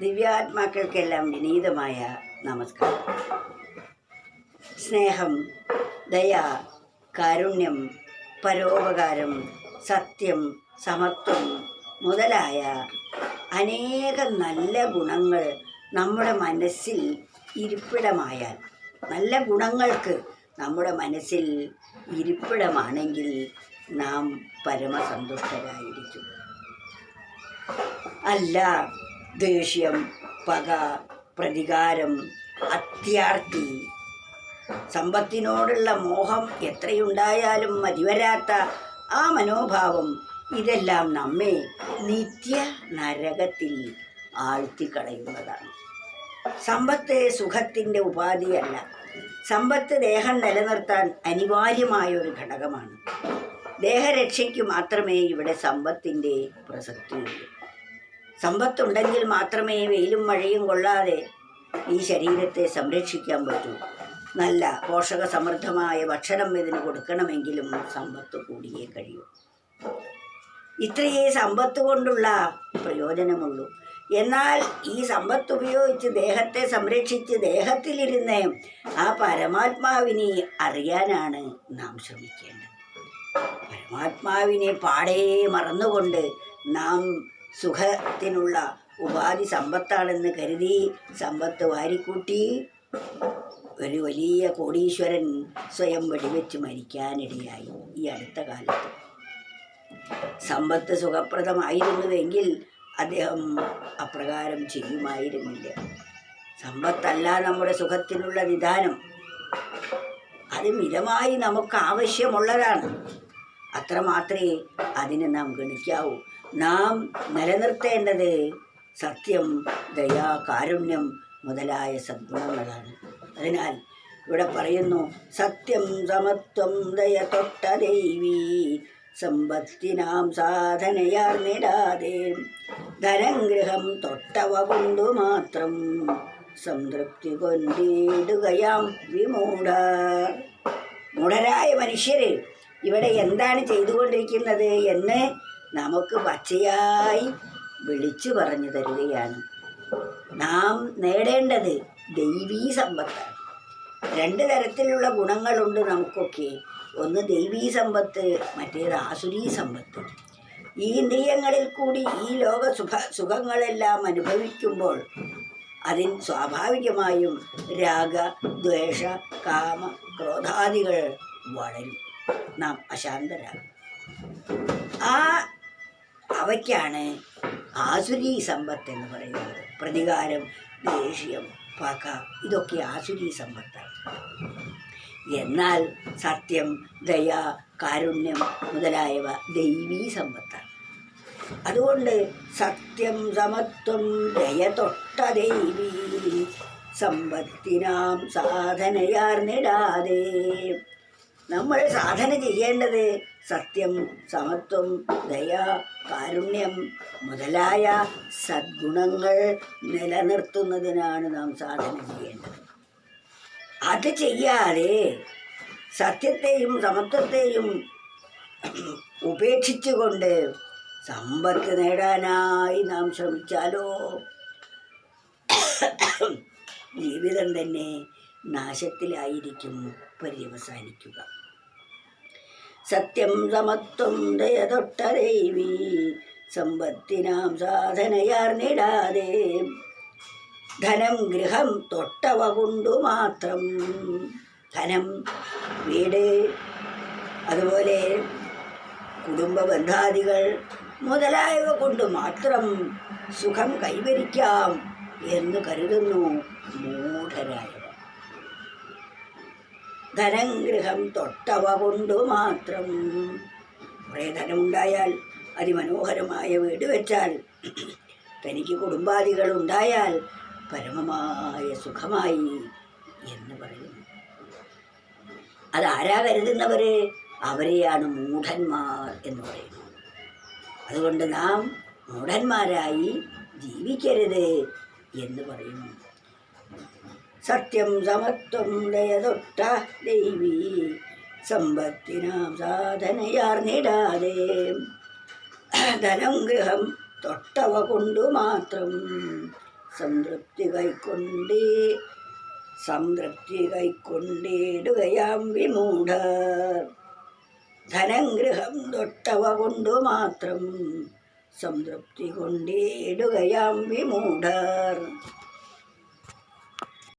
ദിവ്യാത്മാക്കൾക്കെല്ലാം വിനീതമായ നമസ്കാരം. സ്നേഹം, ദയ, കാരുണ്യം, പരോപകാരം, സത്യം, സമത്വം മുതലായ അനേക നല്ല ഗുണങ്ങൾ നമ്മുടെ മനസ്സിൽ ഇരിപ്പിടമായാൽ, നല്ല ഗുണങ്ങൾക്ക് നമ്മുടെ മനസ്സിൽ ഇരിപ്പിടമാണെങ്കിൽ നാം പരമസന്തുഷ്ടരായിരിക്കും. അല്ല ദേഷ്യം, പക, പ്രതികാരം, അത്യാർത്തി, സമ്പത്തിനോടുള്ള മോഹം എത്രയുണ്ടായാലും മതിവരാത്ത ആ മനോഭാവം, ഇതെല്ലാം നമ്മെ നിത്യ നരകത്തിൽ ആഴ്ത്തിക്കളയുന്നതാണ്. സമ്പത്ത് സുഖത്തിൻ്റെ ഉപാധിയല്ല. സമ്പത്ത് ദേഹം നിലനിർത്താൻ അനിവാര്യമായ ഒരു ഘടകമാണ്. ദേഹരക്ഷയ്ക്ക് മാത്രമേ ഇവിടെ സമ്പത്തിൻ്റെ പ്രസക്തിയുള്ളൂ. സമ്പത്തുണ്ടെങ്കിൽ മാത്രമേ വെയിലും മഴയും കൊള്ളാതെ ഈ ശരീരത്തെ സംരക്ഷിക്കാൻ പറ്റൂ. നല്ല പോഷകസമൃദ്ധമായ ഭക്ഷണം ഇതിന് കൊടുക്കണമെങ്കിലും സമ്പത്ത് കൂടിയേ കഴിയൂ. ഇത്രയേ സമ്പത്ത് കൊണ്ടുള്ള പ്രയോജനമുള്ളൂ. എന്നാൽ ഈ സമ്പത്ത് ഉപയോഗിച്ച് ദേഹത്തെ സംരക്ഷിച്ച് ദേഹത്തിലിരുന്ന് ആ പരമാത്മാവിനെ അറിയാനാണ് നാം ശ്രമിക്കേണ്ടത്. പരമാത്മാവിനെ പാടേ മറന്നുകൊണ്ട് നാം സുഖത്തിനുള്ള ഉപാധി സമ്പത്താണെന്ന് കരുതി സമ്പത്ത് വാരിക്കൂട്ടി ഒരു വലിയ കോടീശ്വരൻ സ്വയം വെടിവെച്ച് മരിക്കാനിടയായി ഈ അടുത്ത കാലത്ത്. സമ്പത്ത് സുഖപ്രദമായിരുന്നുവെങ്കിൽ അദ്ദേഹം അപ്രകാരം ചെയ്യുമായിരുന്നില്ല. സമ്പത്തല്ല നമ്മുടെ സുഖത്തിനുള്ള വിധാനം. അത് മിതമായി നമുക്ക് ആവശ്യമുള്ളതാണ്. അത്രമാത്രമേ അതിനെ നാം ഗണിക്കാവൂ. നാം നിലനിർത്തേണ്ടത് സത്യം, ദയ, കാരുണ്യം മുതലായ സദ്ഗുണങ്ങളാണ്. അതിനാൽ ഇവിടെ പറയുന്നു, സത്യം, സമത്വം, ദയ തൊട്ട ദൈവീ സമ്പത്തിനാം സാധനയാർന്നിടാതെ ധനംഗൃഹം തൊട്ടവ കൊണ്ടു മാത്രം സംതൃപ്തി കൊണ്ടിടുകയാം വിമൂഢർ. മൂഢരായ മനുഷ്യര് ഇവിടെ എന്താണ് ചെയ്തുകൊണ്ടിരിക്കുന്നത് എന്ന് നമുക്ക് പച്ചയായി വിളിച്ചു പറഞ്ഞു തരികയാണ്. നാം നേടേണ്ടത് ദൈവീ സമ്പത്താണ്. രണ്ട് തരത്തിലുള്ള ഗുണങ്ങളുണ്ട് നമുക്കൊക്കെ. ഒന്ന് ദൈവീ സമ്പത്ത്, മറ്റേത് ആസുരീ സമ്പത്ത്. ഈ ഇന്ദ്രിയങ്ങളിൽ കൂടി ഈ ലോക സുഖങ്ങളെല്ലാം അനുഭവിക്കുമ്പോൾ അതിൽ സ്വാഭാവികമായും രാഗ, ദ്വേഷ, കാമ, ക്രോധാദികൾ വളരും. നാം അശാന്തരാകും. അവയ്ക്കാണ് ആസുരീ സമ്പത്ത് എന്ന് പറയുന്നത്. പ്രതികാരം, ദേഷ്യം, പക, ഇതൊക്കെ ആസുരീ സമ്പത്താണ്. എന്നാൽ സത്യം, ദയ, കാരുണ്യം മുതലായവ ദൈവീ സമ്പത്താണ്. അതുകൊണ്ട് സത്യം, സമത്വം, ദയ തൊട്ട ദൈവീ സമ്പത്തിനാം സാധനയാർന്നിടാതെ. നമ്മൾ സാധന ചെയ്യേണ്ടത് സത്യം, സമത്വം, ദയ, കാരുണ്യം മുതലായ സദ്ഗുണങ്ങൾ നിലനിർത്തുന്നതിനാണ് നാം സാധന ചെയ്യേണ്ടത്. അത് ചെയ്യാതെ സത്യത്തെയും സമത്വത്തെയും ഉപേക്ഷിച്ചുകൊണ്ട് സമ്പത്ത് നേടാനായി നാം ശ്രമിച്ചാലോ ജീവിതം തന്നെ നാശത്തിലായിരിക്കും പര്യവസാനിക്കുക. സത്യം, സമത്വം, ദയ തൊട്ട ദൈവീ സമ്പത്തിനാം സാധനയാർന്നിടാതെ ധനം, ഗൃഹം തൊട്ടവ കൊണ്ടു മാത്രം. ധനം, വീട്, അതുപോലെ കുടുംബ ബന്ധാദികൾ മുതലായവ കൊണ്ട് മാത്രം സുഖം കൈവരിക്കാം എന്ന് കരുതുന്നു മൂഢരായവർ. ധനം, ഗൃഹം തൊട്ടവ കൊണ്ടു മാത്രം. കുറേ ധനമുണ്ടായാൽ, അതിമനോഹരമായ വീട് വെച്ചാൽ, തനിക്ക് കുടുംബാദികളുണ്ടായാൽ പരമമായ സുഖമായി എന്ന് പറയുന്നു. അതാരാ കരുതുന്നവർ? അവരെയാണ് മൂഢന്മാർ എന്ന് പറയുന്നു. അതുകൊണ്ട് നാം മൂഢന്മാരായി ജീവിക്കരുത് എന്ന് പറയുന്നു. സത്യം, സമത്വം, ദയ തൊട്ട ദൈവീ സമ്പത്തിനാം സാധനയാർന്നിടാതെ ധനം, ഗൃഹം തൊട്ടവ കൊണ്ടു മാത്രം സംതൃപ്തി കൈക്കൊണ്ടിടുകയാം വിമൂഢർ. ധനം ഗൃഹം തൊട്ടവ കൊണ്ടു മാത്രം സംതൃപ്തി കൊണ്ടിടുകയാം വിമൂഢർ.